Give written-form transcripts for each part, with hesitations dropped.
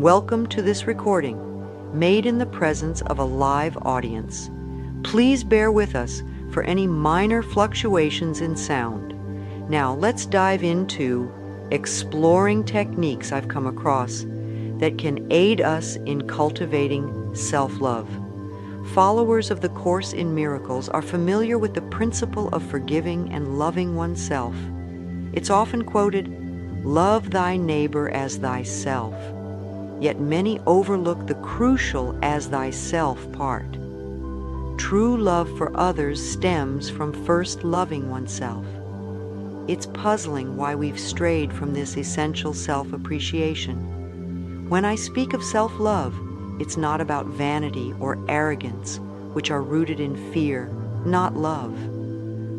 Welcome to this recording, made in the presence of a live audience. Please bear with us for any minor fluctuations in sound. Now let's dive into exploring techniques I've come across that can aid us in cultivating self-love. Followers of the Course in Miracles are familiar with the principle of forgiving and loving oneself. It's often quoted, "Love thy neighbor as thyself." Yet many overlook the crucial "as thyself" part. True love for others stems from first loving oneself. It's puzzling why we've strayed from this essential self-appreciation. When I speak of self-love, it's not about vanity or arrogance, which are rooted in fear, not love.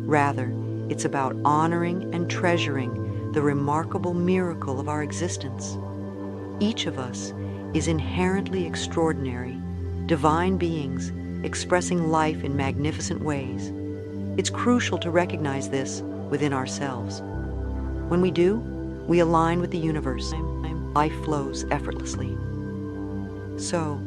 Rather, it's about honoring and treasuring the remarkable miracle of our existence. Each of us is inherently extraordinary, divine beings expressing life in magnificent ways. It's crucial to recognize this within ourselves. When we do, we align with the universe. Life flows effortlessly. So,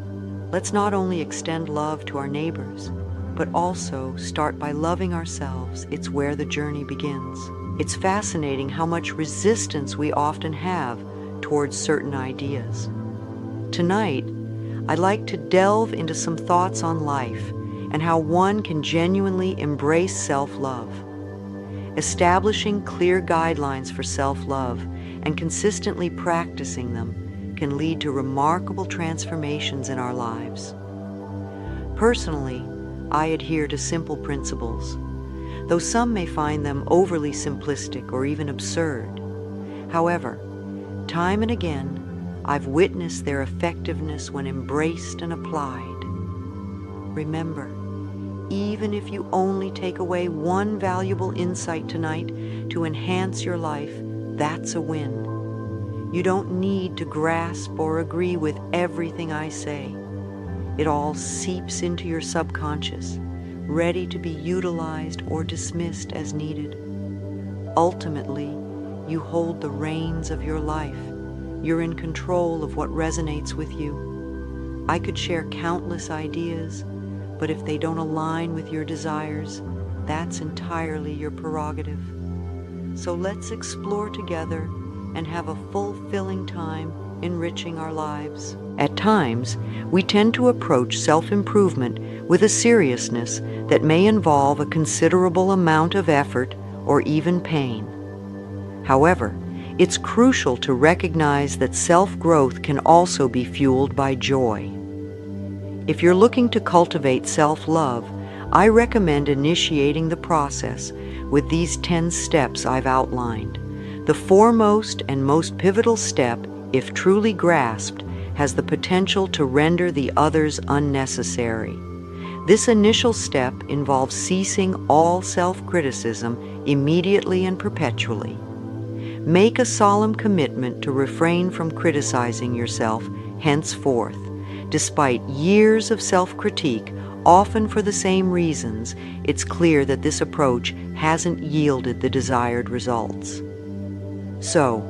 let's not only extend love to our neighbors, but also start by loving ourselves. It's where the journey begins. It's fascinating how much resistance we often have towards certain ideas. Tonight, I'd like to delve into some thoughts on life and how one can genuinely embrace self-love. Establishing clear guidelines for self-love and consistently practicing them can lead to remarkable transformations in our lives. Personally, I adhere to simple principles, though some may find them overly simplistic or even absurd. However, time and again, I've witnessed their effectiveness when embraced and applied. Remember, even if you only take away one valuable insight tonight to enhance your life, that's a win. You don't need to grasp or agree with everything I say. It all seeps into your subconscious, ready to be utilized or dismissed as needed. Ultimately, you hold the reins of your life. You're in control of what resonates with you. I could share countless ideas, but if they don't align with your desires, that's entirely your prerogative. So let's explore together and have a fulfilling time enriching our lives. At times, we tend to approach self-improvement with a seriousness that may involve a considerable amount of effort or even pain. However, it's crucial to recognize that self-growth can also be fueled by joy. If you're looking to cultivate self-love, I recommend initiating the process with these 10 steps I've outlined. The foremost and most pivotal step, if truly grasped, has the potential to render the others unnecessary. This initial step involves ceasing all self-criticism immediately and perpetually. Make a solemn commitment to refrain from criticizing yourself henceforth. Despite years of self-critique, often for the same reasons, it's clear that this approach hasn't yielded the desired results. So,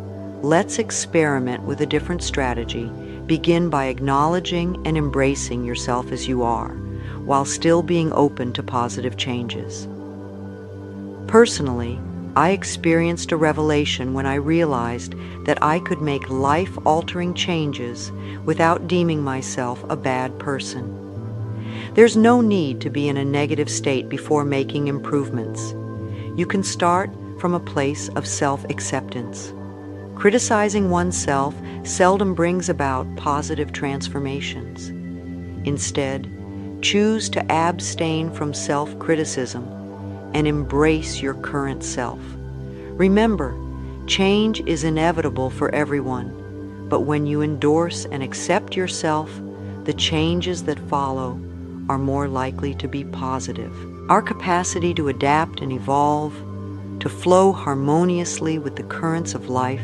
let's experiment with a different strategy. Begin by acknowledging and embracing yourself as you are, while still being open to positive changes. Personally, I experienced a revelation when I realized that I could make life-altering changes without deeming myself a bad person. There's no need to be in a negative state before making improvements. You can start from a place of self-acceptance. Criticizing oneself seldom brings about positive transformations. Instead, choose to abstain from self-criticism and embrace your current self. Remember, change is inevitable for everyone, but when you endorse and accept yourself, the changes that follow are more likely to be positive. Our capacity to adapt and evolve, to flow harmoniously with the currents of life,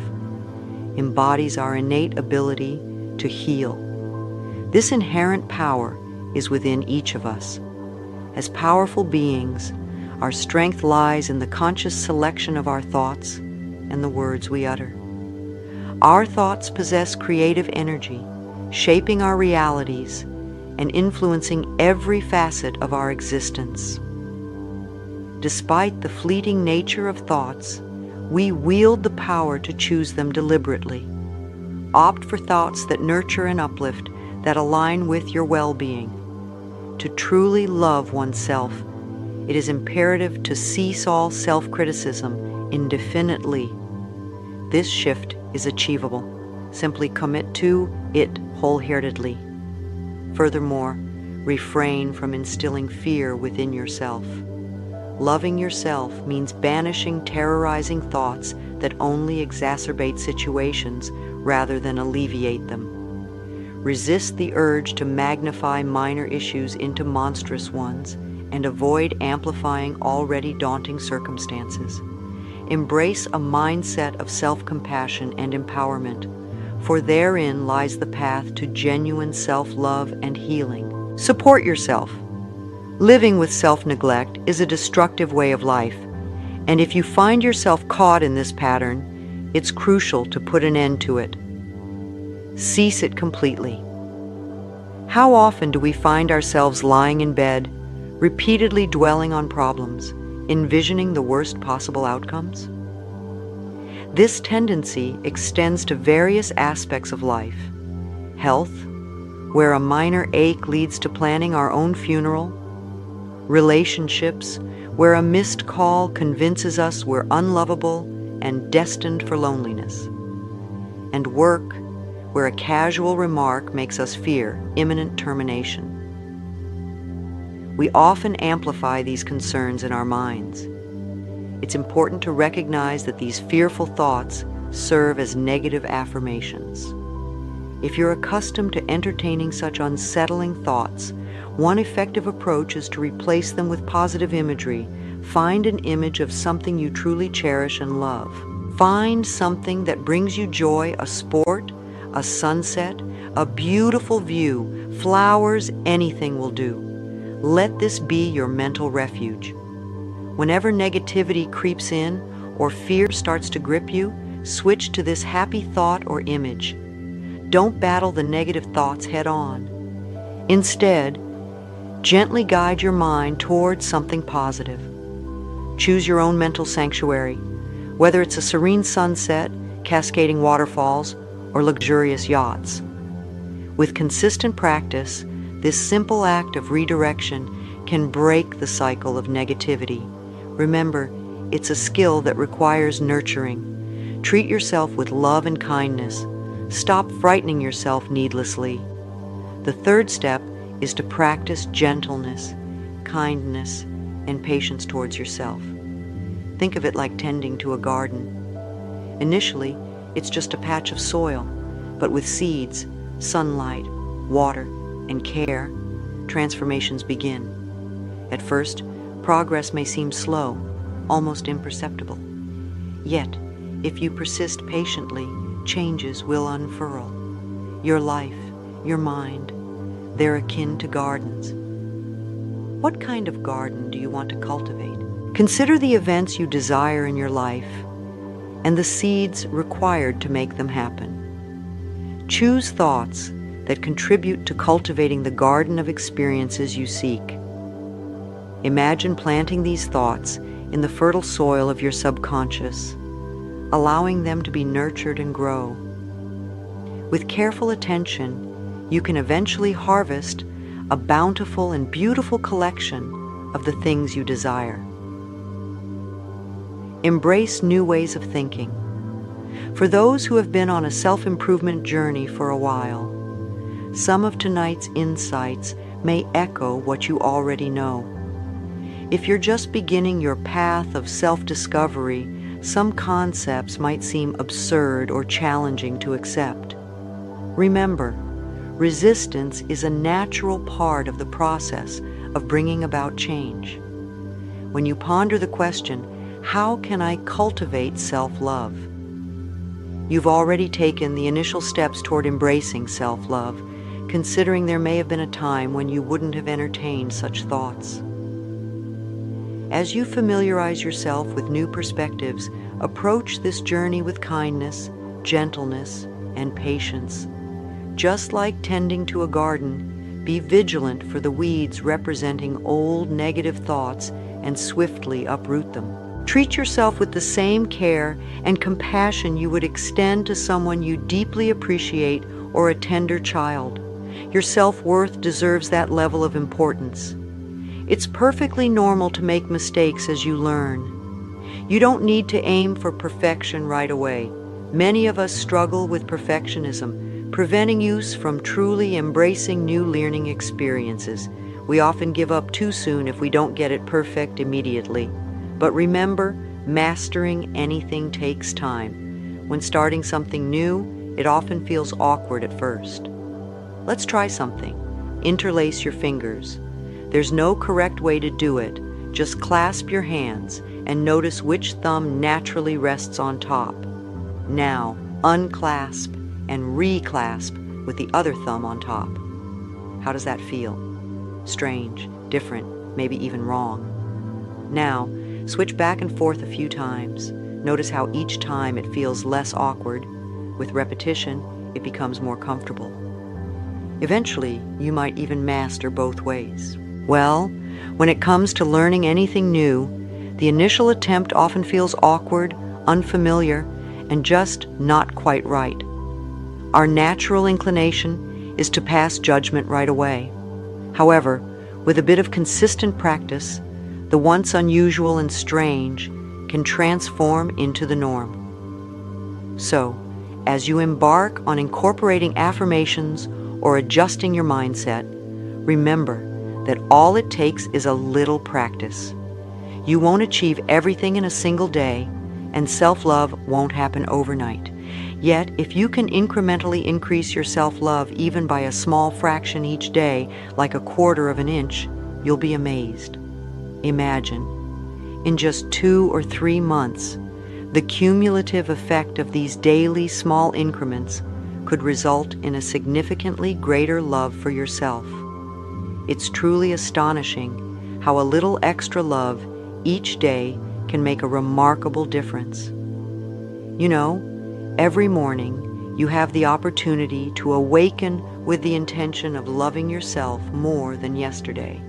embodies our innate ability to heal. This inherent power is within each of us. As powerful beings, our strength lies in the conscious selection of our thoughts and the words we utter. Our thoughts possess creative energy, shaping our realities and influencing every facet of our existence. Despite the fleeting nature of thoughts, we wield the power to choose them deliberately. Opt for thoughts that nurture and uplift, that align with your well-being. To truly love oneself, it is imperative to cease all self-criticism indefinitely. This shift is achievable. Simply commit to it wholeheartedly. Furthermore, refrain from instilling fear within yourself. Loving yourself means banishing terrorizing thoughts that only exacerbate situations rather than alleviate them. Resist the urge to magnify minor issues into monstrous ones and avoid amplifying already daunting circumstances. Embrace a mindset of self-compassion and empowerment, for therein lies the path to genuine self-love and healing. Support yourself. Living with self-neglect is a destructive way of life, and if you find yourself caught in this pattern, it's crucial to put an end to it. Cease it completely. How often do we find ourselves lying in bed, repeatedly dwelling on problems, envisioning the worst possible outcomes? This tendency extends to various aspects of life. Health, where a minor ache leads to planning our own funeral. Relationships, where a missed call convinces us we're unlovable and destined for loneliness. And work, where a casual remark makes us fear imminent termination. We often amplify these concerns in our minds. It's important to recognize that these fearful thoughts serve as negative affirmations. If you're accustomed to entertaining such unsettling thoughts, one effective approach is to replace them with positive imagery. Find an image of something you truly cherish and love. Find something that brings you joy, a sport, a sunset, a beautiful view, flowers, anything will do. Let this be your mental refuge. Whenever negativity creeps in or fear starts to grip you, switch to this happy thought or image. Don't battle the negative thoughts head on. Instead, gently guide your mind towards something positive. Choose your own mental sanctuary, whether it's a serene sunset, cascading waterfalls, or luxurious yachts. With consistent practice, this simple act of redirection can break the cycle of negativity. Remember, it's a skill that requires nurturing. Treat yourself with love and kindness. Stop frightening yourself needlessly. The third step is to practice gentleness, kindness, and patience towards yourself. Think of it like tending to a garden. Initially, it's just a patch of soil, but with seeds, sunlight, water, and care, transformations begin. At first, progress may seem slow, almost imperceptible. Yet, if you persist patiently, changes will unfurl. Your life, your mind, they're akin to gardens. What kind of garden do you want to cultivate? Consider the events you desire in your life and the seeds required to make them happen. Choose thoughts that contribute to cultivating the garden of experiences you seek. Imagine planting these thoughts in the fertile soil of your subconscious, allowing them to be nurtured and grow. With careful attention, you can eventually harvest a bountiful and beautiful collection of the things you desire. Embrace new ways of thinking. For those who have been on a self-improvement journey for a while, some of tonight's insights may echo what you already know. If you're just beginning your path of self-discovery, some concepts might seem absurd or challenging to accept. Remember, resistance is a natural part of the process of bringing about change. When you ponder the question, how can I cultivate self-love? You've already taken the initial steps toward embracing self-love, considering there may have been a time when you wouldn't have entertained such thoughts. As you familiarize yourself with new perspectives, approach this journey with kindness, gentleness, and patience. Just like tending to a garden, be vigilant for the weeds representing old negative thoughts and swiftly uproot them. Treat yourself with the same care and compassion you would extend to someone you deeply appreciate or a tender child. Your self-worth deserves that level of importance. It's perfectly normal to make mistakes as you learn. You don't need to aim for perfection right away. Many of us struggle with perfectionism, preventing us from truly embracing new learning experiences. We often give up too soon if we don't get it perfect immediately. But remember, mastering anything takes time. When starting something new, it often feels awkward at first. Let's try something. Interlace your fingers. There's no correct way to do it. Just clasp your hands and notice which thumb naturally rests on top. Now, unclasp and reclasp with the other thumb on top. How does that feel? Strange, different, maybe even wrong. Now, switch back and forth a few times. Notice how each time it feels less awkward. With repetition, it becomes more comfortable. Eventually, you might even master both ways. Well, when it comes to learning anything new, the initial attempt often feels awkward, unfamiliar, and just not quite right. Our natural inclination is to pass judgment right away. However, with a bit of consistent practice, the once unusual and strange can transform into the norm. So, as you embark on incorporating affirmations or adjusting your mindset, remember that all it takes is a little practice. You won't achieve everything in a single day, and self-love won't happen overnight. Yet, if you can incrementally increase your self-love even by a small fraction each day, like a quarter of an inch, you'll be amazed. Imagine, in just 2 or 3 months, the cumulative effect of these daily small increments could result in a significantly greater love for yourself. It's truly astonishing how a little extra love each day can make a remarkable difference. You know, every morning you have the opportunity to awaken with the intention of loving yourself more than yesterday.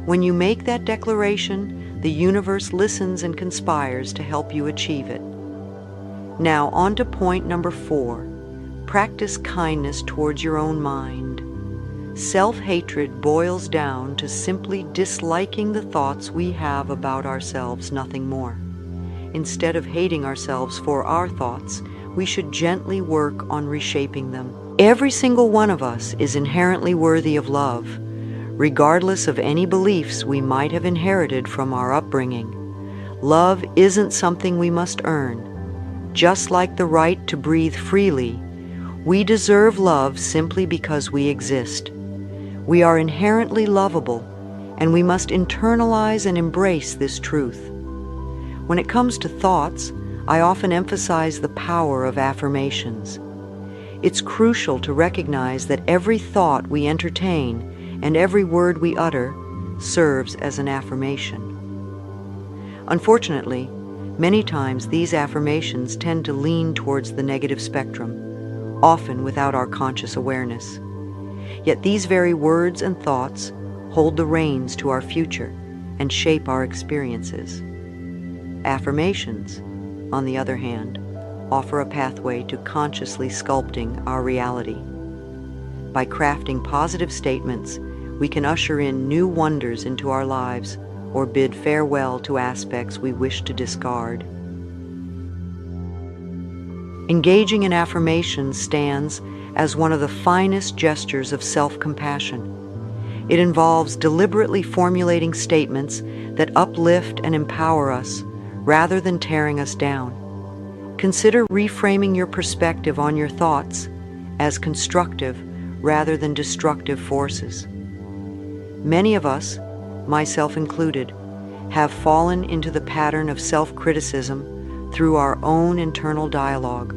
When you make that declaration, the universe listens and conspires to help you achieve it. Now, on to point number 4. Practice kindness towards your own mind. Self-hatred boils down to simply disliking the thoughts we have about ourselves, nothing more. Instead of hating ourselves for our thoughts, we should gently work on reshaping them. Every single one of us is inherently worthy of love, regardless of any beliefs we might have inherited from our upbringing. Love isn't something we must earn. Just like the right to breathe freely, we deserve love simply because we exist. We are inherently lovable, and we must internalize and embrace this truth. When it comes to thoughts, I often emphasize the power of affirmations. It's crucial to recognize that every thought we entertain and every word we utter serves as an affirmation. Unfortunately, many times these affirmations tend to lean towards the negative spectrum, often without our conscious awareness. Yet these very words and thoughts hold the reins to our future and shape our experiences. Affirmations, on the other hand, offer a pathway to consciously sculpting our reality. By crafting positive statements, we can usher in new wonders into our lives or bid farewell to aspects we wish to discard. Engaging in affirmations stands as one of the finest gestures of self-compassion. It involves deliberately formulating statements that uplift and empower us rather than tearing us down. Consider reframing your perspective on your thoughts as constructive rather than destructive forces. Many of us, myself included, have fallen into the pattern of self-criticism through our own internal dialogue.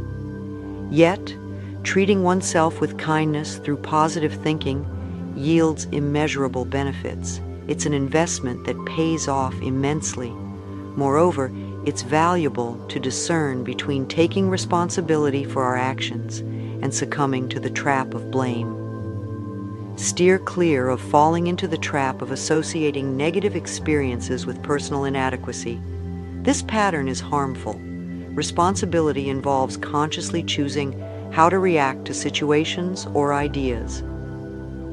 Yet, treating oneself with kindness through positive thinking yields immeasurable benefits. It's an investment that pays off immensely. Moreover, it's valuable to discern between taking responsibility for our actions and succumbing to the trap of blame. Steer clear of falling into the trap of associating negative experiences with personal inadequacy. This pattern is harmful. Responsibility involves consciously choosing how to react to situations or ideas.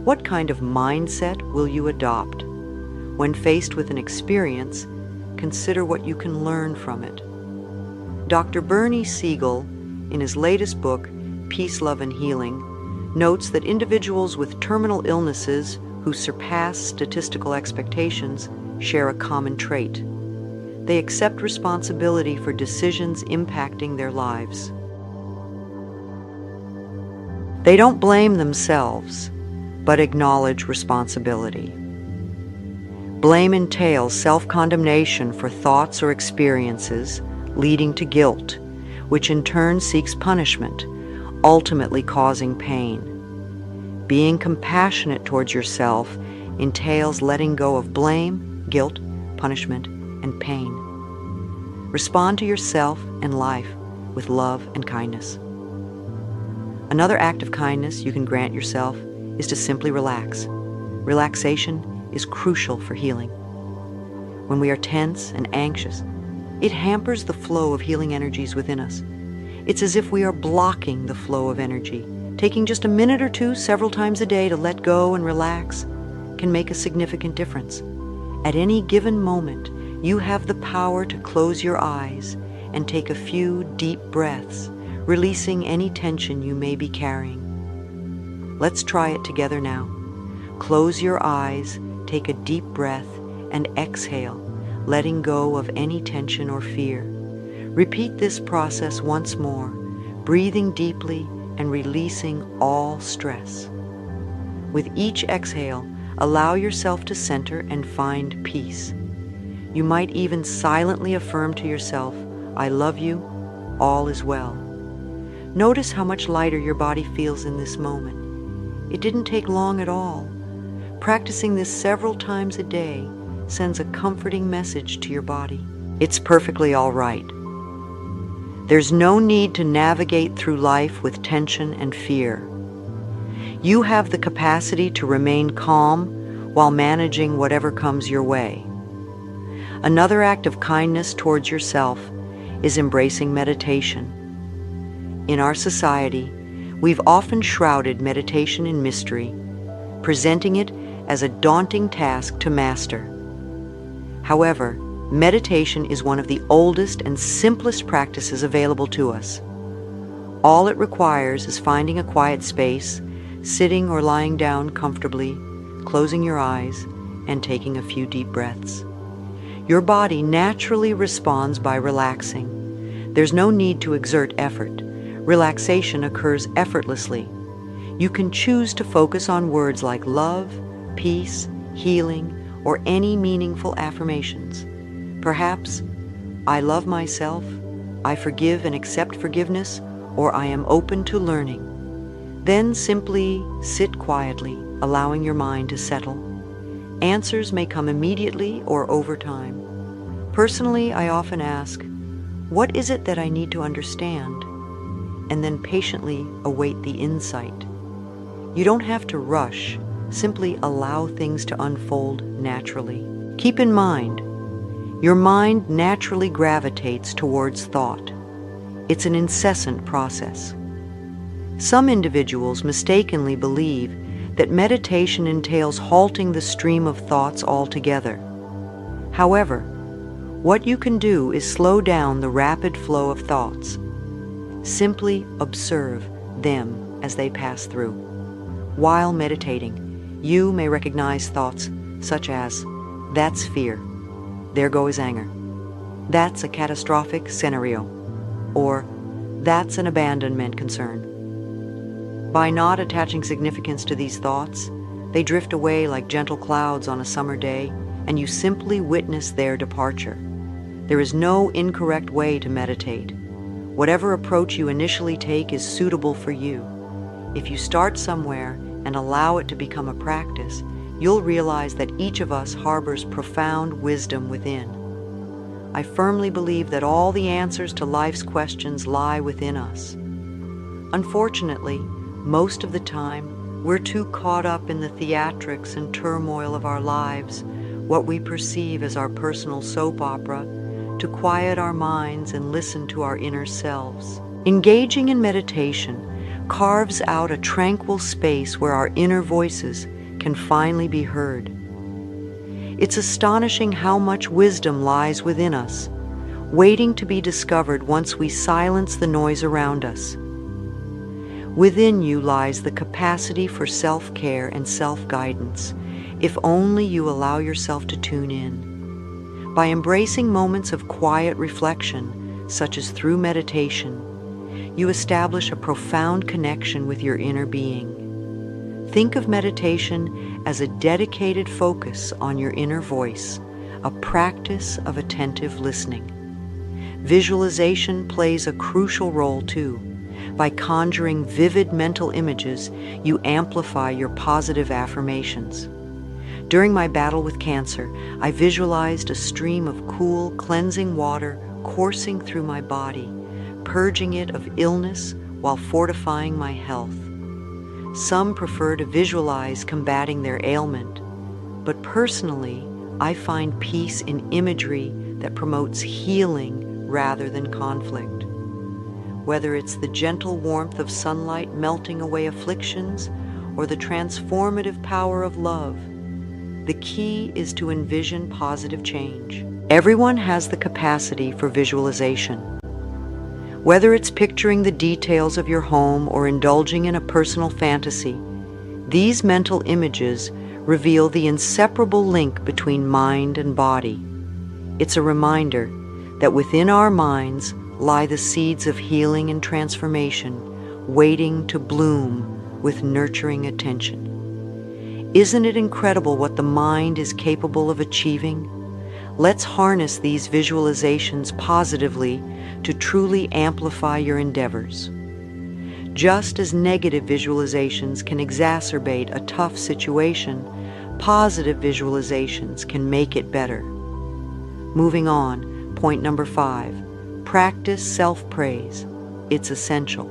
What kind of mindset will you adopt? When faced with an experience, consider what you can learn from it. Dr. Bernie Siegel, in his latest book, Peace, Love, and Healing, notes that individuals with terminal illnesses who surpass statistical expectations share a common trait. They accept responsibility for decisions impacting their lives. They don't blame themselves, but acknowledge responsibility. Blame entails self-condemnation for thoughts or experiences, leading to guilt, which in turn seeks punishment, ultimately causing pain. Being compassionate towards yourself entails letting go of blame, guilt, punishment, and pain. Respond to yourself and life with love and kindness. Another act of kindness you can grant yourself is to simply relax. Relaxation is crucial for healing. When we are tense and anxious, it hampers the flow of healing energies within us. It's as if we are blocking the flow of energy. Taking just a minute or two several times a day to let go and relax can make a significant difference. At any given moment, you have the power to close your eyes and take a few deep breaths, releasing any tension you may be carrying. Let's try it together now. Close your eyes, take a deep breath, and exhale, letting go of any tension or fear. Repeat this process once more, breathing deeply and releasing all stress. With each exhale, allow yourself to center and find peace. You might even silently affirm to yourself, "I love you, all is well." Notice how much lighter your body feels in this moment. It didn't take long at all. Practicing this several times a day sends a comforting message to your body. It's perfectly all right. There's no need to navigate through life with tension and fear. You have the capacity to remain calm while managing whatever comes your way. Another act of kindness towards yourself is embracing meditation. In our society, we've often shrouded meditation in mystery, presenting it as a daunting task to master. However, meditation is one of the oldest and simplest practices available to us. All it requires is finding a quiet space, sitting or lying down comfortably, closing your eyes, and taking a few deep breaths. Your body naturally responds by relaxing. There's no need to exert effort. Relaxation occurs effortlessly. You can choose to focus on words like love, peace, healing, or any meaningful affirmations. Perhaps, "I love myself," "I forgive and accept forgiveness," or "I am open to learning." Then simply sit quietly, allowing your mind to settle. Answers may come immediately or over time. Personally, I often ask, "What is it that I need to understand?" and then patiently await the insight. You don't have to rush, simply allow things to unfold naturally. Keep in mind, your mind naturally gravitates towards thought. It's an incessant process. Some individuals mistakenly believe that meditation entails halting the stream of thoughts altogether. However, what you can do is slow down the rapid flow of thoughts. Simply observe them as they pass through. While meditating, you may recognize thoughts such as, "That's fear. There goes anger. That's a catastrophic scenario." Or, "That's an abandonment concern." By not attaching significance to these thoughts, they drift away like gentle clouds on a summer day, and you simply witness their departure. There is no incorrect way to meditate. Whatever approach you initially take is suitable for you. If you start somewhere and allow it to become a practice, you'll realize that each of us harbors profound wisdom within. I firmly believe that all the answers to life's questions lie within us. Unfortunately, most of the time, we're too caught up in the theatrics and turmoil of our lives, what we perceive as our personal soap opera, to quiet our minds and listen to our inner selves. Engaging in meditation carves out a tranquil space where our inner voices can finally be heard. It's astonishing how much wisdom lies within us, waiting to be discovered once we silence the noise around us. Within you lies the capacity for self-care and self-guidance, if only you allow yourself to tune in. By embracing moments of quiet reflection, such as through meditation, you establish a profound connection with your inner being. Think of meditation as a dedicated focus on your inner voice, a practice of attentive listening. Visualization plays a crucial role too. By conjuring vivid mental images, you amplify your positive affirmations. During my battle with cancer, I visualized a stream of cool, cleansing water coursing through my body, purging it of illness while fortifying my health. Some prefer to visualize combating their ailment, but personally, I find peace in imagery that promotes healing rather than conflict. Whether it's the gentle warmth of sunlight melting away afflictions or the transformative power of love, the key is to envision positive change. Everyone has the capacity for visualization. Whether it's picturing the details of your home or indulging in a personal fantasy, these mental images reveal the inseparable link between mind and body. It's a reminder that within our minds lie the seeds of healing and transformation, waiting to bloom with nurturing attention. Isn't it incredible what the mind is capable of achieving? Let's harness these visualizations positively to truly amplify your endeavors. Just as negative visualizations can exacerbate a tough situation, positive visualizations can make it better. Moving on, point number 5. Practice self-praise. It's essential.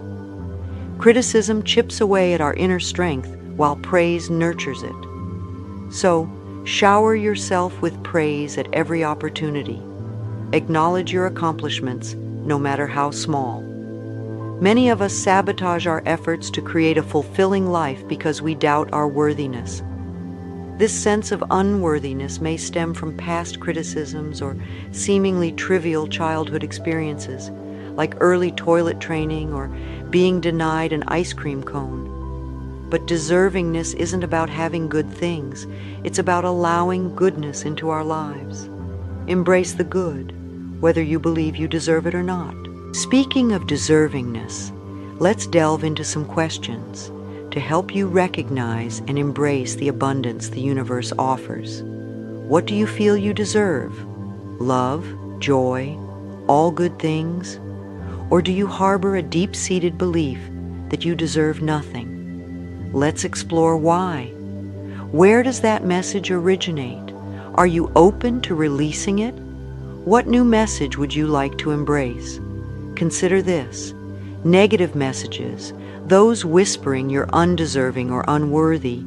Criticism chips away at our inner strength while praise nurtures it. So, shower yourself with praise at every opportunity. Acknowledge your accomplishments, no matter how small. Many of us sabotage our efforts to create a fulfilling life because we doubt our worthiness. This sense of unworthiness may stem from past criticisms or seemingly trivial childhood experiences, like early toilet training or being denied an ice cream cone. But deservingness isn't about having good things. It's about allowing goodness into our lives. Embrace the good, whether you believe you deserve it or not. Speaking of deservingness, let's delve into some questions to help you recognize and embrace the abundance the universe offers. What do you feel you deserve? Love, joy, all good things? Or do you harbor a deep-seated belief that you deserve nothing? Let's explore why. Where does that message originate? Are you open to releasing it? What new message would you like to embrace? Consider this. Negative messages, those whispering you're undeserving or unworthy,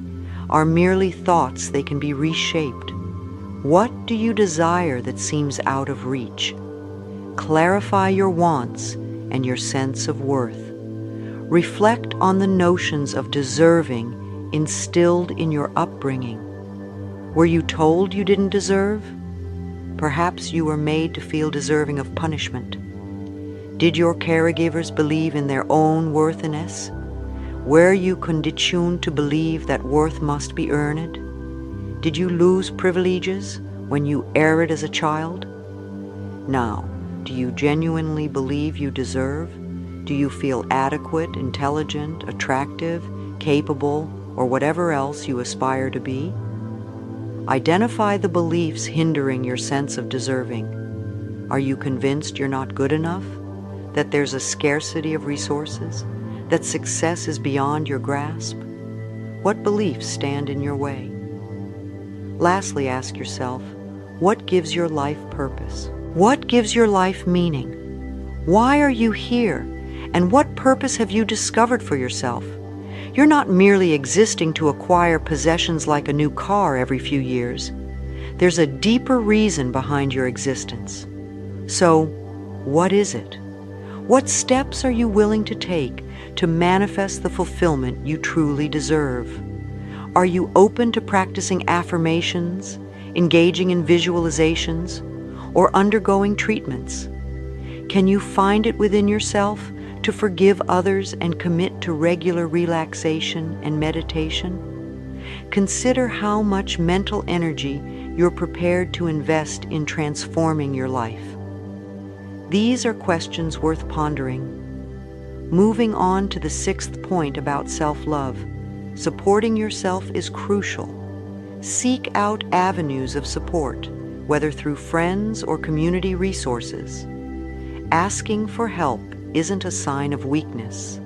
are merely thoughts. They can be reshaped. What do you desire that seems out of reach? Clarify your wants and your sense of worth. Reflect on the notions of deserving instilled in your upbringing. Were you told you didn't deserve? Perhaps you were made to feel deserving of punishment. Did your caregivers believe in their own worthiness? Were you conditioned to believe that worth must be earned? Did you lose privileges when you erred as a child? Now, do you genuinely believe you deserve? Do you feel adequate, intelligent, attractive, capable, or whatever else you aspire to be? Identify the beliefs hindering your sense of deserving. Are you convinced you're not good enough? That there's a scarcity of resources? That success is beyond your grasp? What beliefs stand in your way? Lastly, ask yourself, what gives your life purpose? What gives your life meaning? Why are you here? And what purpose have you discovered for yourself? You're not merely existing to acquire possessions like a new car every few years. There's a deeper reason behind your existence. So, what is it? What steps are you willing to take to manifest the fulfillment you truly deserve? Are you open to practicing affirmations, engaging in visualizations, or undergoing treatments? Can you find it within yourself to forgive others and commit to regular relaxation and meditation? Consider how much mental energy you're prepared to invest in transforming your life. These are questions worth pondering. Moving on to the 6th point about self-love, supporting yourself is crucial. Seek out avenues of support, whether through friends or community resources. Asking for help isn't a sign of weakness.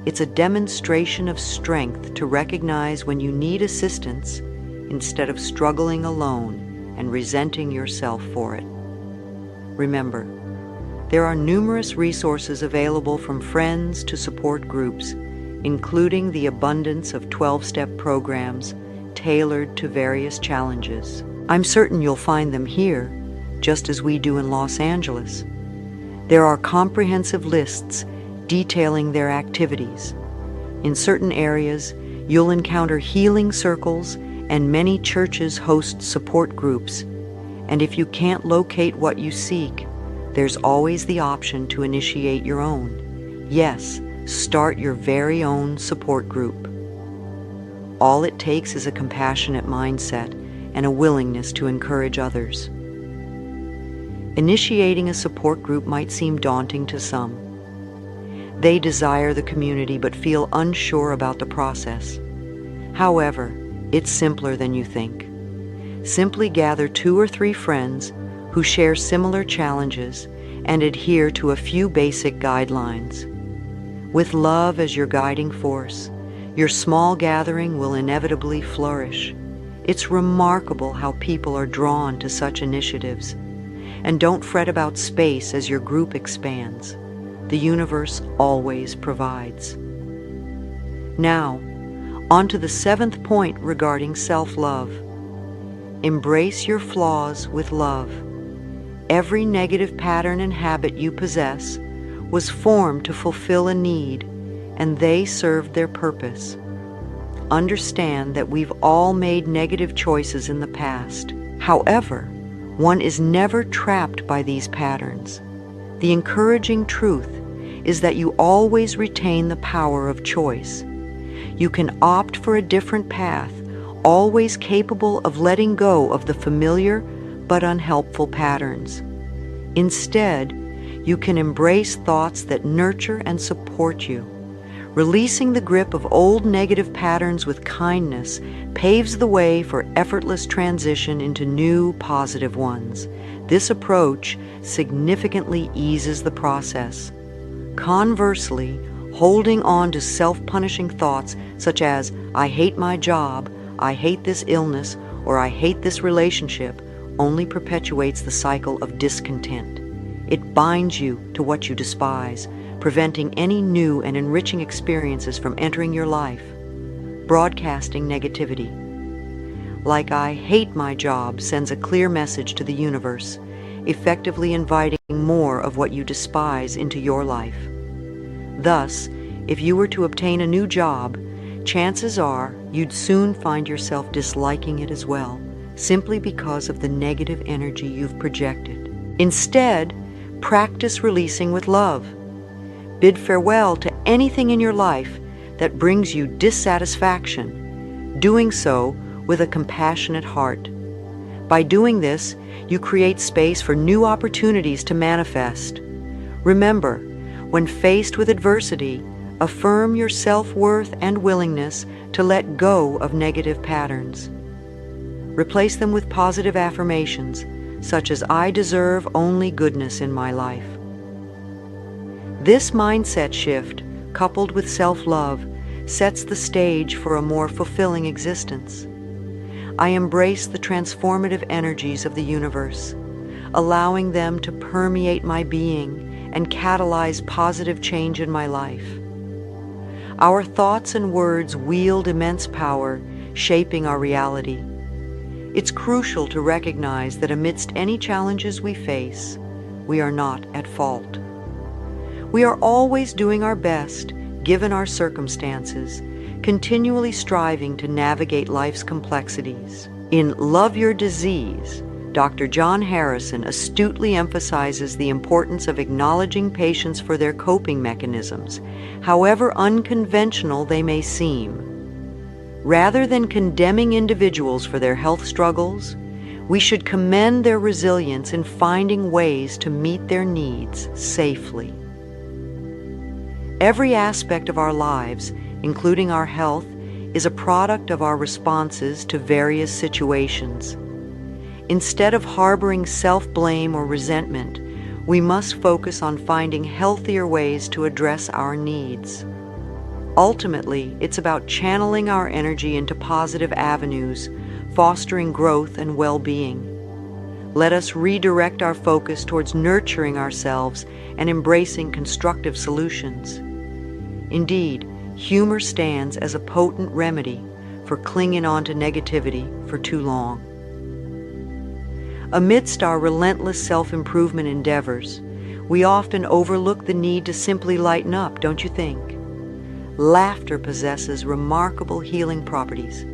It's a demonstration of strength to recognize when you need assistance instead of struggling alone and resenting yourself for it. Remember, there are numerous resources available from friends to support groups, including the abundance of 12-step programs tailored to various challenges. I'm certain you'll find them here, just as we do in Los Angeles. There are comprehensive lists detailing their activities. In certain areas, you'll encounter healing circles, and many churches host support groups. And if you can't locate what you seek, there's always the option to initiate your own. Yes, start your very own support group. All it takes is a compassionate mindset and a willingness to encourage others. Initiating a support group might seem daunting to some. They desire the community but feel unsure about the process. However, it's simpler than you think. Simply gather 2 or 3 friends who share similar challenges and adhere to a few basic guidelines. With love as your guiding force, your small gathering will inevitably flourish. It's remarkable how people are drawn to such initiatives. And don't fret about space as your group expands. The universe always provides. Now, on to the 7th point regarding self-love. Embrace your flaws with love. Every negative pattern and habit you possess was formed to fulfill a need, and they served their purpose. Understand that we've all made negative choices in the past. However, one is never trapped by these patterns. The encouraging truth is that you always retain the power of choice. You can opt for a different path, always capable of letting go of the familiar but unhelpful patterns. Instead, you can embrace thoughts that nurture and support you. Releasing the grip of old negative patterns with kindness paves the way for effortless transition into new positive ones. This approach significantly eases the process. Conversely, holding on to self-punishing thoughts such as, "I hate my job," "I hate this illness," or "I hate this relationship," only perpetuates the cycle of discontent. It binds you to what you despise, preventing any new and enriching experiences from entering your life. Broadcasting negativity. Like "I hate my job" sends a clear message to the universe, effectively inviting more of what you despise into your life. Thus, if you were to obtain a new job, chances are you'd soon find yourself disliking it as well, simply because of the negative energy you've projected. Instead, practice releasing with love. Bid farewell to anything in your life that brings you dissatisfaction, doing so with a compassionate heart. By doing this, you create space for new opportunities to manifest. Remember, when faced with adversity, affirm your self-worth and willingness to let go of negative patterns. Replace them with positive affirmations, such as "I deserve only goodness in my life." This mindset shift, coupled with self-love, sets the stage for a more fulfilling existence. I embrace the transformative energies of the universe, allowing them to permeate my being and catalyze positive change in my life. Our thoughts and words wield immense power, shaping our reality. It's crucial to recognize that amidst any challenges we face, we are not at fault. We are always doing our best, given our circumstances, continually striving to navigate life's complexities. In Love Your Disease, Dr. John Harrison astutely emphasizes the importance of acknowledging patients for their coping mechanisms, however unconventional they may seem. Rather than condemning individuals for their health struggles, we should commend their resilience in finding ways to meet their needs safely. Every aspect of our lives, including our health, is a product of our responses to various situations. Instead of harboring self-blame or resentment, we must focus on finding healthier ways to address our needs. Ultimately, it's about channeling our energy into positive avenues, fostering growth and well-being. Let us redirect our focus towards nurturing ourselves and embracing constructive solutions. Indeed, humor stands as a potent remedy for clinging on to negativity for too long. Amidst our relentless self-improvement endeavors, we often overlook the need to simply lighten up, don't you think? Laughter possesses remarkable healing properties.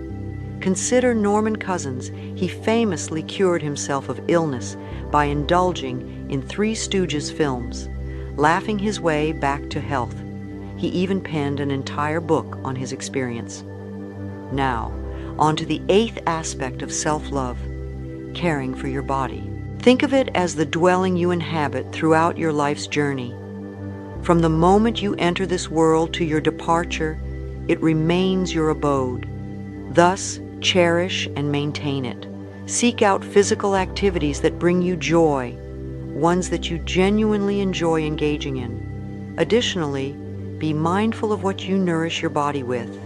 Consider Norman Cousins. He famously cured himself of illness by indulging in Three Stooges films, laughing his way back to health. He even penned an entire book on his experience. Now, on to the 8th aspect of self-love, caring for your body. Think of it as the dwelling you inhabit throughout your life's journey. From the moment you enter this world to your departure, it remains your abode. Thus, cherish and maintain it. Seek out physical activities that bring you joy, ones that you genuinely enjoy engaging in. Additionally, be mindful of what you nourish your body with.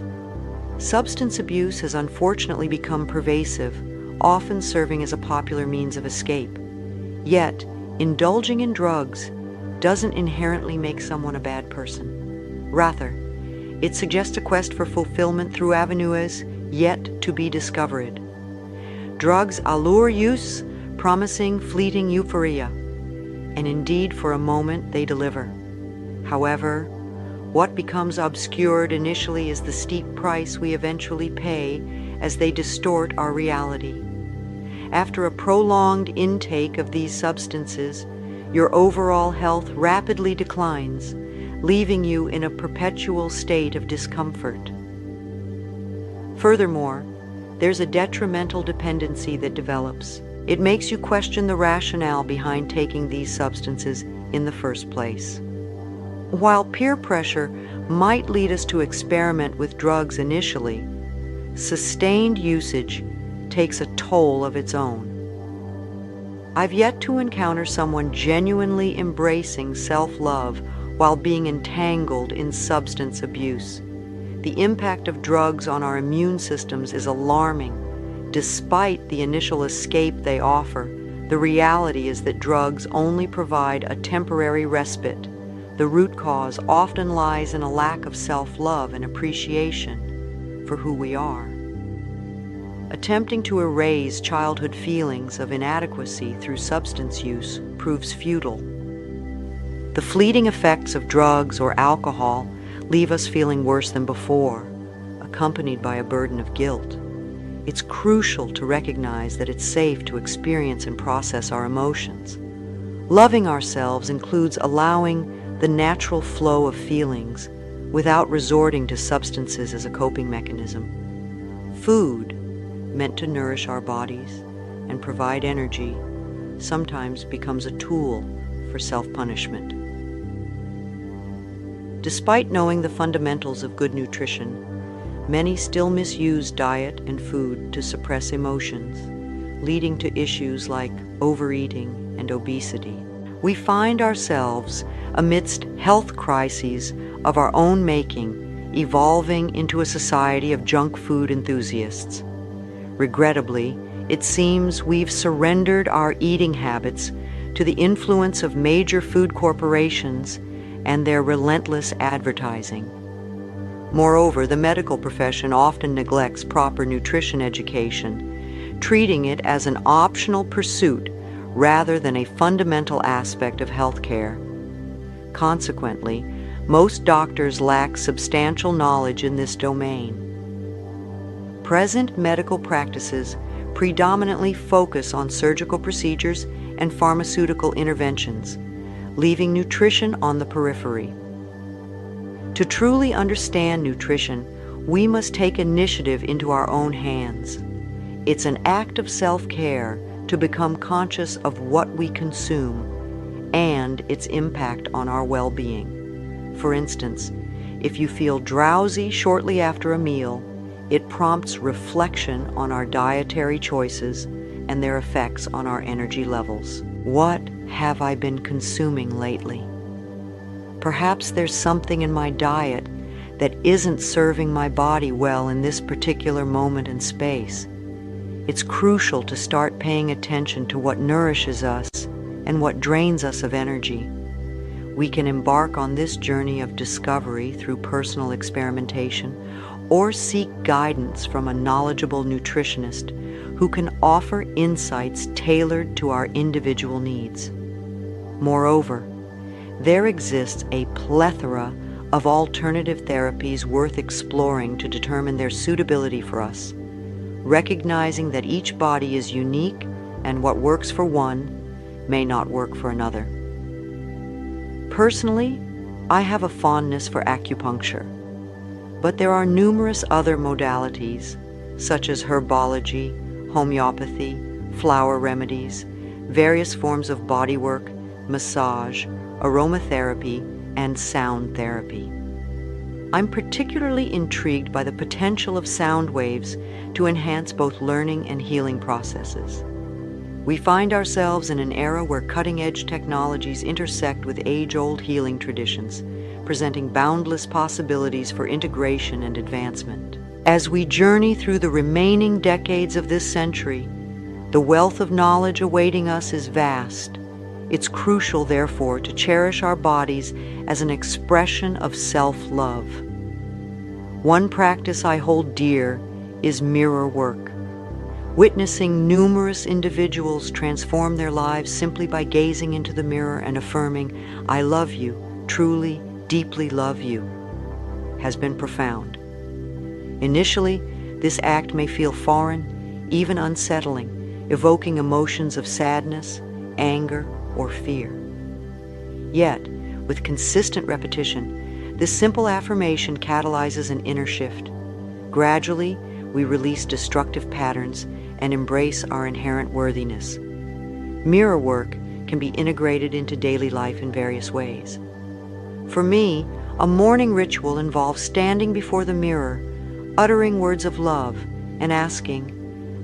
Substance abuse has unfortunately become pervasive, often serving as a popular means of escape. Yet, indulging in drugs doesn't inherently make someone a bad person. Rather, it suggests a quest for fulfillment through avenues yet to be discovered. Drugs allure use, promising fleeting euphoria, and indeed for a moment they deliver. However, what becomes obscured initially is the steep price we eventually pay as they distort our reality. After a prolonged intake of these substances, your overall health rapidly declines, leaving you in a perpetual state of discomfort. Furthermore, there's a detrimental dependency that develops. It makes you question the rationale behind taking these substances in the first place. While peer pressure might lead us to experiment with drugs initially, sustained usage takes a toll of its own. I've yet to encounter someone genuinely embracing self-love while being entangled in substance abuse. The impact of drugs on our immune systems is alarming. Despite the initial escape they offer, the reality is that drugs only provide a temporary respite. The root cause often lies in a lack of self-love and appreciation for who we are. Attempting to erase childhood feelings of inadequacy through substance use proves futile. The fleeting effects of drugs or alcohol leave us feeling worse than before, accompanied by a burden of guilt. It's crucial to recognize that it's safe to experience and process our emotions. Loving ourselves includes allowing the natural flow of feelings without resorting to substances as a coping mechanism. Food, meant to nourish our bodies and provide energy, sometimes becomes a tool for self-punishment. Despite knowing the fundamentals of good nutrition, many still misuse diet and food to suppress emotions, leading to issues like overeating and obesity. We find ourselves amidst health crises of our own making, evolving into a society of junk food enthusiasts. Regrettably, it seems we've surrendered our eating habits to the influence of major food corporations and their relentless advertising. Moreover, the medical profession often neglects proper nutrition education, treating it as an optional pursuit rather than a fundamental aspect of healthcare. Consequently, most doctors lack substantial knowledge in this domain. Present medical practices predominantly focus on surgical procedures and pharmaceutical interventions, leaving nutrition on the periphery. To truly understand nutrition, we must take initiative into our own hands. It's an act of self-care to become conscious of what we consume and its impact on our well-being. For instance, if you feel drowsy shortly after a meal, it prompts reflection on our dietary choices and their effects on our energy levels. What have I been consuming lately? Perhaps there's something in my diet that isn't serving my body well in this particular moment and space. It's crucial to start paying attention to what nourishes us and what drains us of energy. We can embark on this journey of discovery through personal experimentation or seek guidance from a knowledgeable nutritionist who can offer insights tailored to our individual needs. Moreover, there exists a plethora of alternative therapies worth exploring to determine their suitability for us, recognizing that each body is unique and what works for one may not work for another. Personally, I have a fondness for acupuncture, but there are numerous other modalities such as herbology, homeopathy, flower remedies, various forms of bodywork, massage, aromatherapy, and sound therapy. I'm particularly intrigued by the potential of sound waves to enhance both learning and healing processes. We find ourselves in an era where cutting-edge technologies intersect with age-old healing traditions, presenting boundless possibilities for integration and advancement. As we journey through the remaining decades of this century, the wealth of knowledge awaiting us is vast. It's crucial, therefore, to cherish our bodies as an expression of self-love. One practice I hold dear is mirror work. Witnessing numerous individuals transform their lives simply by gazing into the mirror and affirming, "I love you, truly, deeply love you," has been profound. Initially, this act may feel foreign, even unsettling, evoking emotions of sadness, anger, or fear. Yet, with consistent repetition, this simple affirmation catalyzes an inner shift. Gradually, we release destructive patterns and embrace our inherent worthiness. Mirror work can be integrated into daily life in various ways. For me, a morning ritual involves standing before the mirror, uttering words of love, and asking,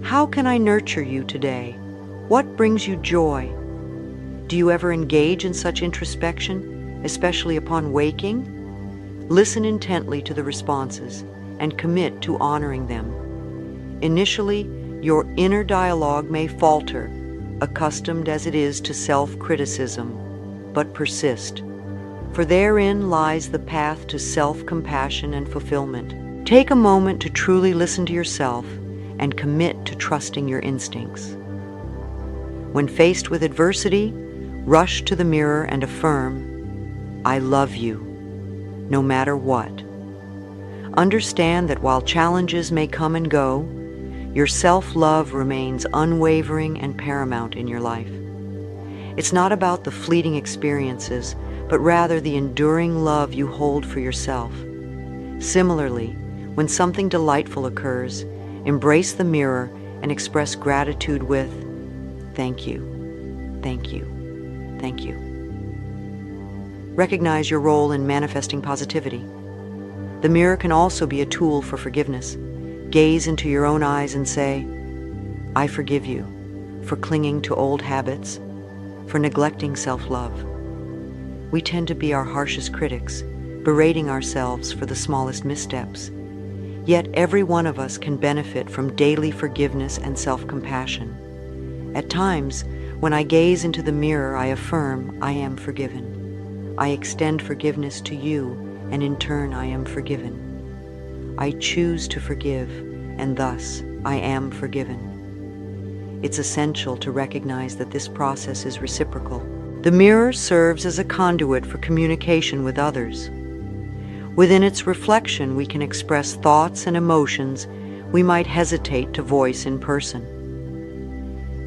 "How can I nurture you today? What brings you joy?" Do you ever engage in such introspection, especially upon waking? Listen intently to the responses and commit to honoring them. Initially, your inner dialogue may falter, accustomed as it is to self-criticism, but persist, for therein lies the path to self-compassion and fulfillment. Take a moment to truly listen to yourself and commit to trusting your instincts. When faced with adversity, rush to the mirror and affirm, "I love you," no matter what. Understand that while challenges may come and go, your self-love remains unwavering and paramount in your life. It's not about the fleeting experiences, but rather the enduring love you hold for yourself. Similarly, when something delightful occurs, embrace the mirror and express gratitude with, "Thank you, thank you, thank you." Recognize your role in manifesting positivity. The mirror can also be a tool for forgiveness. Gaze into your own eyes and say, "I forgive you for clinging to old habits, for neglecting self-love." We tend to be our harshest critics, berating ourselves for the smallest missteps. Yet every one of us can benefit from daily forgiveness and self-compassion. At times, When I gaze into the mirror, I affirm, I am forgiven. I extend forgiveness to you, and in turn I am forgiven. I choose to forgive, and thus I am forgiven. It's essential to recognize that this process is reciprocal. The mirror serves as a conduit for communication with others. Within its reflection, we can express thoughts and emotions we might hesitate to voice in person.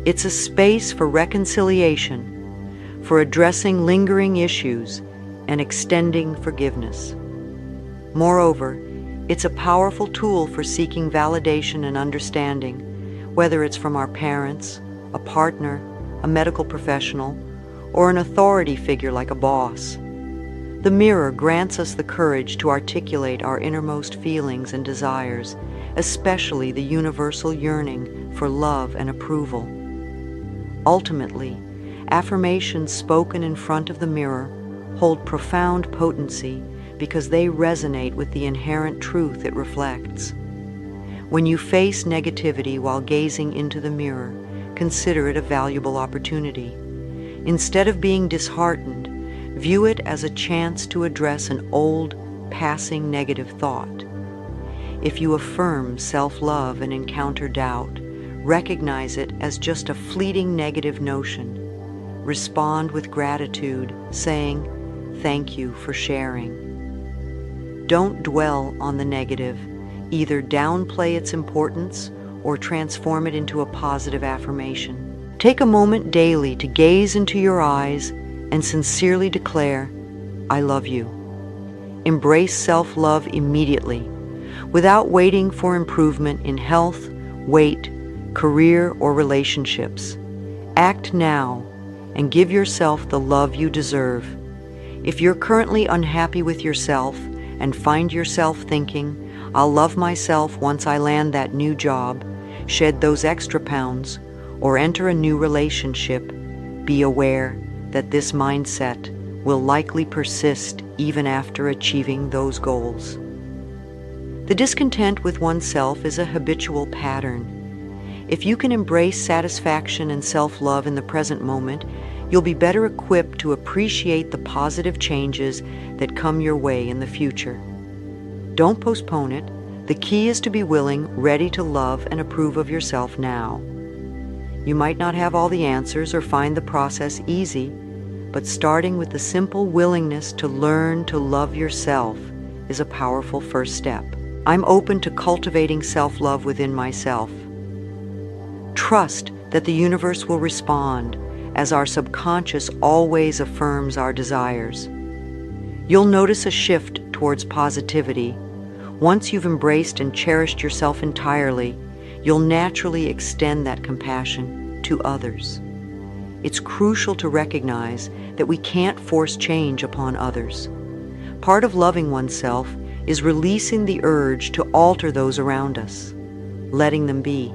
It's a space for reconciliation, for addressing lingering issues, and extending forgiveness. Moreover, it's a powerful tool for seeking validation and understanding, whether it's from our parents, a partner, a medical professional, or an authority figure like a boss. The mirror grants us the courage to articulate our innermost feelings and desires, especially the universal yearning for love and approval. Ultimately, affirmations spoken in front of the mirror hold profound potency because they resonate with the inherent truth it reflects. When you face negativity while gazing into the mirror, consider it a valuable opportunity. Instead of being disheartened, view it as a chance to address an old, passing negative thought. If you affirm self-love and encounter doubt, recognize it as just a fleeting negative notion. Respond with gratitude, saying, "Thank you for sharing." Don't dwell on the negative. Either downplay its importance or transform it into a positive affirmation. Take a moment daily to gaze into your eyes and sincerely declare, "I love you." Embrace self-love immediately, without waiting for improvement in health, weight, career, or relationships. Act now and give yourself the love you deserve. If you're currently unhappy with yourself and find yourself thinking, "I'll love myself once I land that new job, shed those extra pounds, or enter a new relationship," be aware that this mindset will likely persist even after achieving those goals. The discontent with oneself is a habitual pattern. If you can embrace satisfaction and self-love in the present moment, you'll be better equipped to appreciate the positive changes that come your way in the future. Don't postpone it. The key is to be willing, ready to love and approve of yourself now. You might not have all the answers or find the process easy, but starting with the simple willingness to learn to love yourself is a powerful first step. I'm open to cultivating self-love within myself. Trust that the universe will respond, as our subconscious always affirms our desires. You'll notice a shift towards positivity. Once you've embraced and cherished yourself entirely, you'll naturally extend that compassion to others. It's crucial to recognize that we can't force change upon others. Part of loving oneself is releasing the urge to alter those around us, letting them be.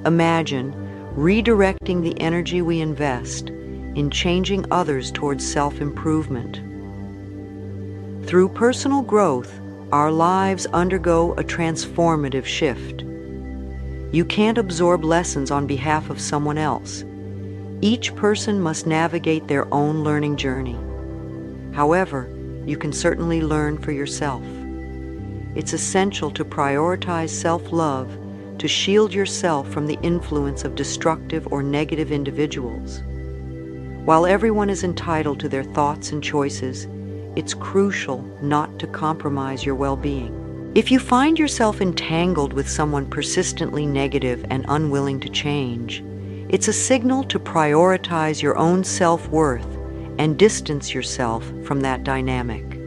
Imagine redirecting the energy we invest in changing others towards self-improvement. Through personal growth, our lives undergo a transformative shift. You can't absorb lessons on behalf of someone else. Each person must navigate their own learning journey. However, you can certainly learn for yourself. It's essential to prioritize self-love to shield yourself from the influence of destructive or negative individuals. While everyone is entitled to their thoughts and choices, it's crucial not to compromise your well-being. If you find yourself entangled with someone persistently negative and unwilling to change, it's a signal to prioritize your own self-worth and distance yourself from that dynamic.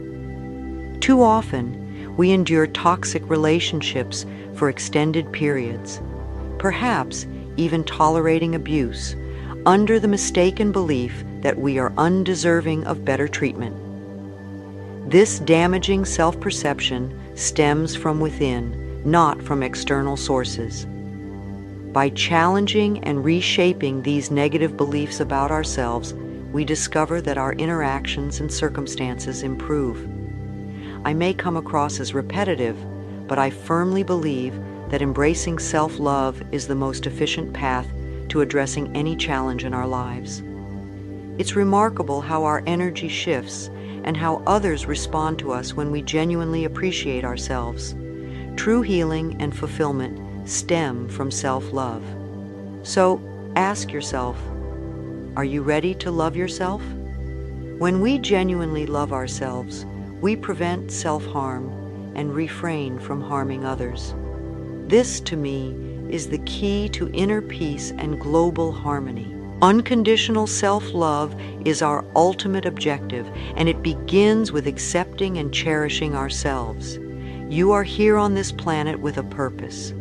Too often, we endure toxic relationships for extended periods, perhaps even tolerating abuse, under the mistaken belief that we are undeserving of better treatment. This damaging self-perception stems from within, not from external sources. By challenging and reshaping these negative beliefs about ourselves, we discover that our interactions and circumstances improve. I may come across as repetitive, but I firmly believe that embracing self-love is the most efficient path to addressing any challenge in our lives. It's remarkable how our energy shifts and how others respond to us when we genuinely appreciate ourselves. True healing and fulfillment stem from self-love. So ask yourself, are you ready to love yourself? When we genuinely love ourselves, we prevent self-harm and refrain from harming others. This, to me, is the key to inner peace and global harmony. Unconditional self-love is our ultimate objective, and it begins with accepting and cherishing ourselves. You are here on this planet with a purpose.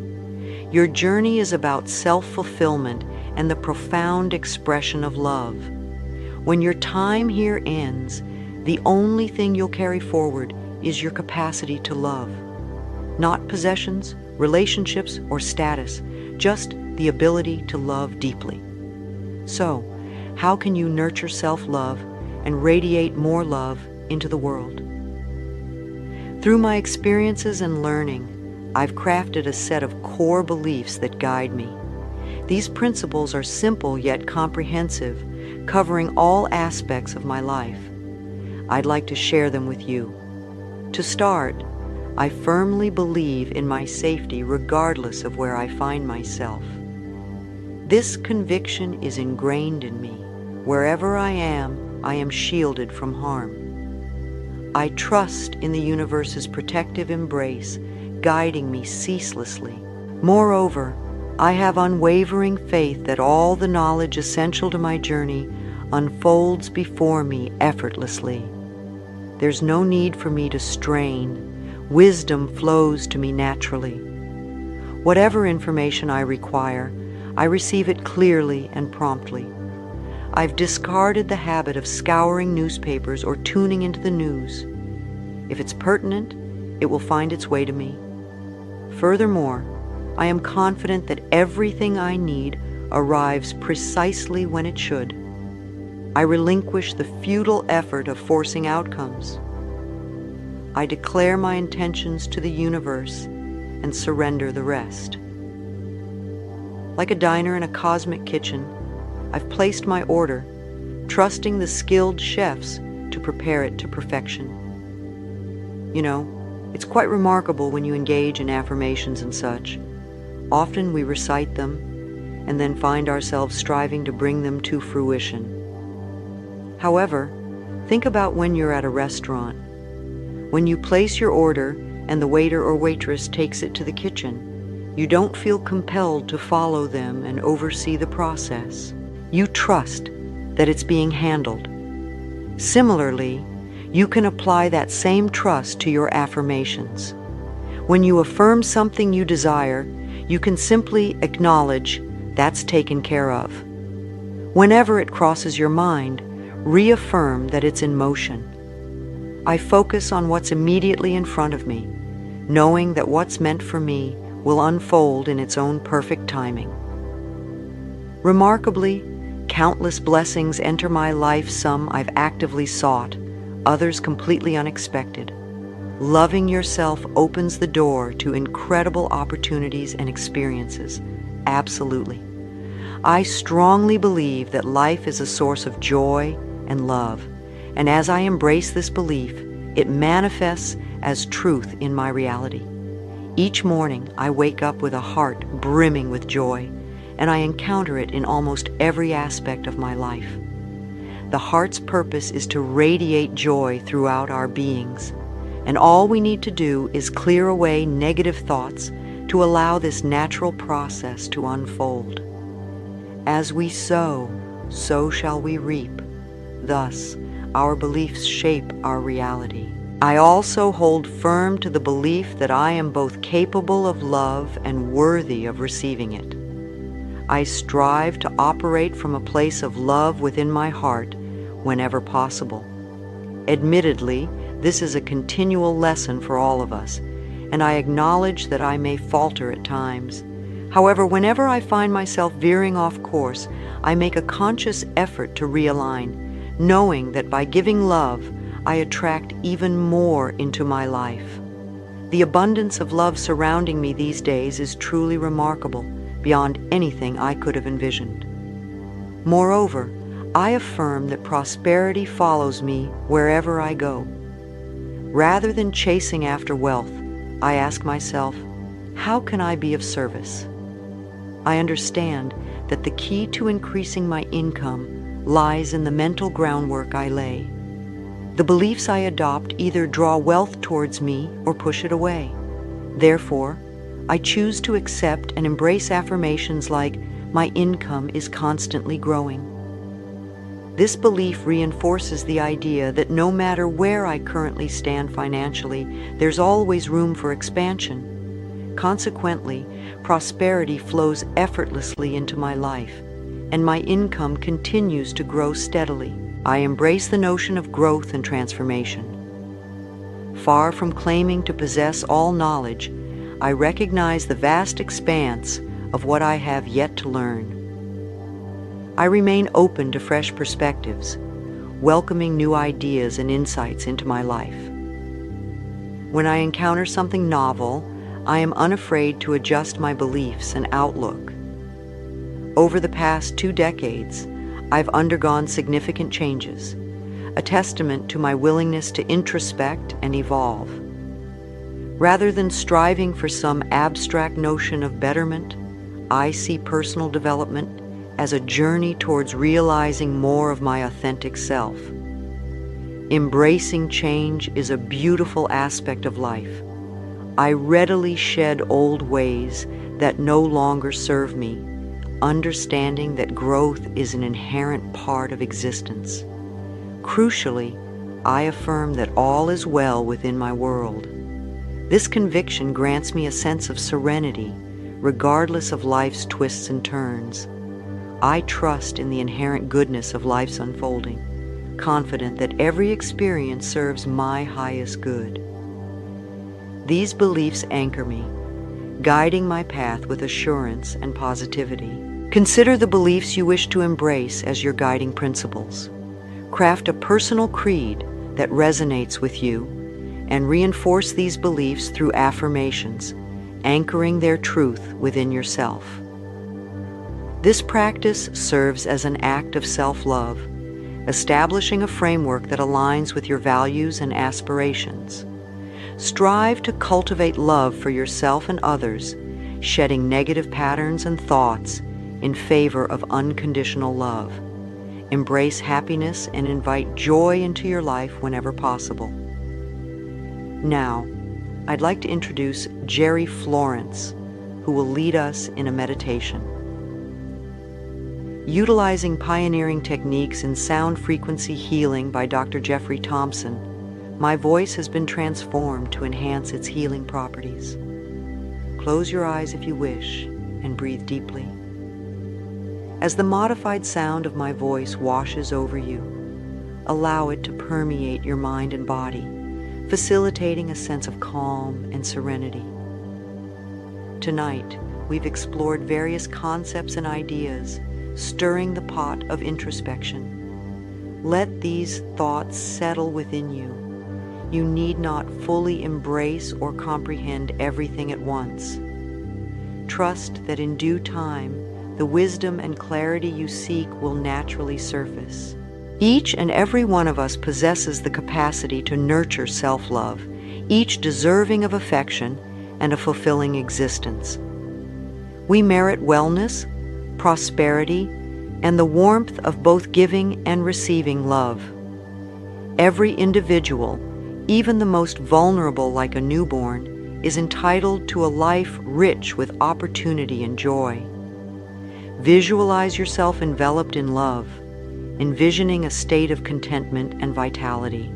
Your journey is about self-fulfillment and the profound expression of love. When your time here ends, the only thing you'll carry forward is your capacity to love. Not possessions, relationships, or status, just the ability to love deeply. So, how can you nurture self-love and radiate more love into the world? Through my experiences and learning, I've crafted a set of core beliefs that guide me. These principles are simple yet comprehensive, covering all aspects of my life. I'd like to share them with you. To start, I firmly believe in my safety regardless of where I find myself. This conviction is ingrained in me. Wherever I am shielded from harm. I trust in the universe's protective embrace, guiding me ceaselessly. Moreover, I have unwavering faith that all the knowledge essential to my journey unfolds before me effortlessly. There's no need for me to strain. Wisdom flows to me naturally. Whatever information I require, I receive it clearly and promptly. I've discarded the habit of scouring newspapers or tuning into the news. If it's pertinent, it will find its way to me. Furthermore, I am confident that everything I need arrives precisely when it should. I relinquish the futile effort of forcing outcomes. I declare my intentions to the universe and surrender the rest. Like a diner in a cosmic kitchen, I've placed my order, trusting the skilled chefs to prepare it to perfection. You know, it's quite remarkable when you engage in affirmations and such. Often we recite them and then find ourselves striving to bring them to fruition. However, think about when you're at a restaurant. When you place your order and the waiter or waitress takes it to the kitchen, you don't feel compelled to follow them and oversee the process. You trust that it's being handled. Similarly, you can apply that same trust to your affirmations. When you affirm something you desire, you can simply acknowledge that's taken care of. Whenever it crosses your mind, reaffirm that it's in motion. I focus on what's immediately in front of me, knowing that what's meant for me will unfold in its own perfect timing. Remarkably, countless blessings enter my life, some I've actively sought, others completely unexpected. Loving yourself opens the door to incredible opportunities and experiences. Absolutely. I strongly believe that life is a source of joy and love, and as I embrace this belief, it manifests as truth in my reality. Each morning, I wake up with a heart brimming with joy, and I encounter it in almost every aspect of my life. The heart's purpose is to radiate joy throughout our beings, and all we need to do is clear away negative thoughts to allow this natural process to unfold. As we sow, so shall we reap. Thus, our beliefs shape our reality. I also hold firm to the belief that I am both capable of love and worthy of receiving it. I strive to operate from a place of love within my heart whenever possible. Admittedly, this is a continual lesson for all of us, and I acknowledge that I may falter at times. However, whenever I find myself veering off course, I make a conscious effort to realign, knowing that by giving love, I attract even more into my life. The abundance of love surrounding me these days is truly remarkable, beyond anything I could have envisioned. Moreover, I affirm that prosperity follows me wherever I go. Rather than chasing after wealth, I ask myself, how can I be of service? I understand that the key to increasing my income lies in the mental groundwork I lay. The beliefs I adopt either draw wealth towards me or push it away. Therefore, I choose to accept and embrace affirmations like, my income is constantly growing. This belief reinforces the idea that no matter where I currently stand financially, there's always room for expansion. Consequently, prosperity flows effortlessly into my life, and my income continues to grow steadily. I embrace the notion of growth and transformation. Far from claiming to possess all knowledge, I recognize the vast expanse of what I have yet to learn. I remain open to fresh perspectives, welcoming new ideas and insights into my life. When I encounter something novel, I am unafraid to adjust my beliefs and outlook. Over the past 2 decades, I've undergone significant changes, a testament to my willingness to introspect and evolve. Rather than striving for some abstract notion of betterment, I see personal development as a journey towards realizing more of my authentic self. Embracing change is a beautiful aspect of life. I readily shed old ways that no longer serve me, understanding that growth is an inherent part of existence. Crucially, I affirm that all is well within my world. This conviction grants me a sense of serenity, regardless of life's twists and turns. I trust in the inherent goodness of life's unfolding, confident that every experience serves my highest good. These beliefs anchor me, guiding my path with assurance and positivity. Consider the beliefs you wish to embrace as your guiding principles. Craft a personal creed that resonates with you, and reinforce these beliefs through affirmations, anchoring their truth within yourself. This practice serves as an act of self-love, establishing a framework that aligns with your values and aspirations. Strive to cultivate love for yourself and others, shedding negative patterns and thoughts in favor of unconditional love. Embrace happiness and invite joy into your life whenever possible. Now, I'd like to introduce Jerry Florence, who will lead us in a meditation. Utilizing pioneering techniques in sound frequency healing by Dr. Jeffrey Thompson, my voice has been transformed to enhance its healing properties. Close your eyes if you wish and breathe deeply. As the modified sound of my voice washes over you, allow it to permeate your mind and body, facilitating a sense of calm and serenity. Tonight, we've explored various concepts and ideas, stirring the pot of introspection. Let these thoughts settle within you. You need not fully embrace or comprehend everything at once. Trust that in due time, the wisdom and clarity you seek will naturally surface. Each and every one of us possesses the capacity to nurture self-love, each deserving of affection and a fulfilling existence. We merit wellness, prosperity, and the warmth of both giving and receiving love. Every individual, even the most vulnerable like a newborn, is entitled to a life rich with opportunity and joy. Visualize yourself enveloped in love, envisioning a state of contentment and vitality.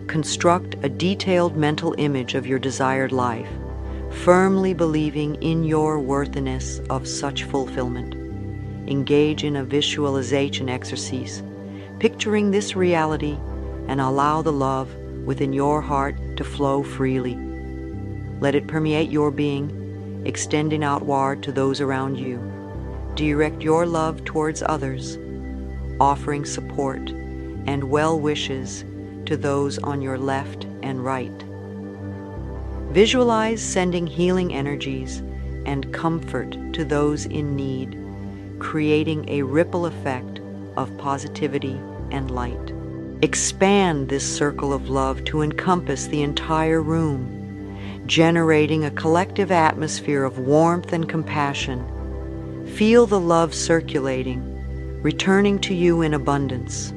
Construct a detailed mental image of your desired life, firmly believing in your worthiness of such fulfillment. Engage in a visualization exercise, picturing this reality, and allow the love within your heart to flow freely. Let it permeate your being, extending outward to those around you. Direct your love towards others, offering support and well wishes to those on your left and right. Visualize sending healing energies, and comfort to those in need, creating a ripple effect of positivity and light. Expand this circle of love to encompass the entire room, generating a collective atmosphere of warmth and compassion. Feel the love circulating, returning to you in abundance.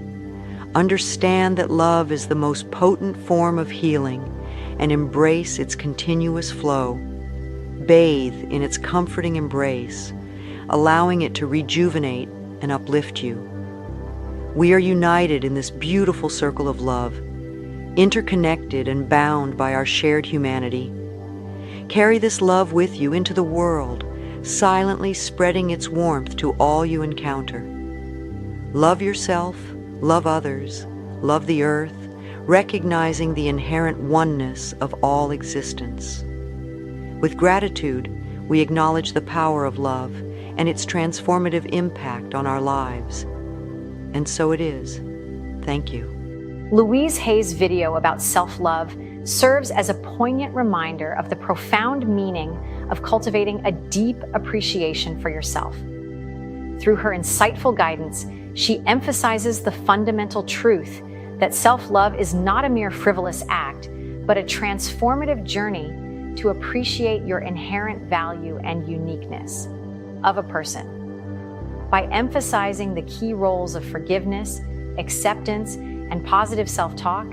Understand that love is the most potent form of healing and embrace its continuous flow. Bathe in its comforting embrace, allowing it to rejuvenate and uplift you. We are united in this beautiful circle of love, interconnected and bound by our shared humanity. Carry this love with you into the world, silently spreading its warmth to all you encounter. Love yourself, love others, love the earth, recognizing the inherent oneness of all existence. With gratitude, we acknowledge the power of love and its transformative impact on our lives. And so it is. Thank you. Louise Hay's video about self-love serves as a poignant reminder of the profound meaning of cultivating a deep appreciation for yourself. Through her insightful guidance, she emphasizes the fundamental truth that self-love is not a mere frivolous act, but a transformative journey to appreciate your inherent value and uniqueness of a person. By emphasizing the key roles of forgiveness, acceptance, and positive self-talk,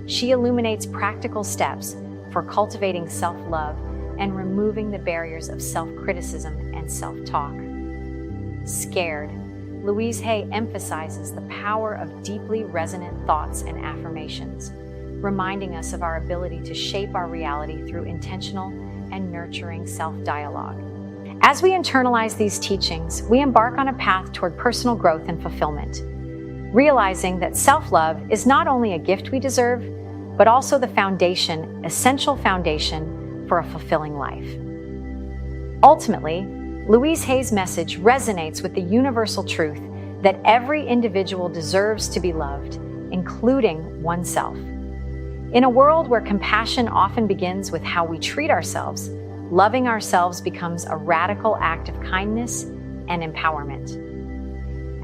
she illuminates practical steps for cultivating self-love and removing the barriers of self-criticism and self-talk. Scared, Louise Hay emphasizes the power of deeply resonant thoughts and affirmations, reminding us of our ability to shape our reality through intentional and nurturing self-dialogue. As we internalize these teachings, we embark on a path toward personal growth and fulfillment, realizing that self-love is not only a gift we deserve, but also the essential foundation for a fulfilling life. Ultimately, Louise Hay's message resonates with the universal truth that every individual deserves to be loved, including oneself. In a world where compassion often begins with how we treat ourselves, loving ourselves becomes a radical act of kindness and empowerment.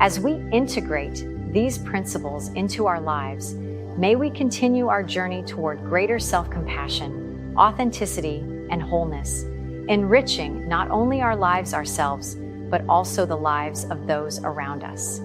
As we integrate these principles into our lives, may we continue our journey toward greater self-compassion, authenticity, and wholeness, enriching not only our lives ourselves, but also the lives of those around us.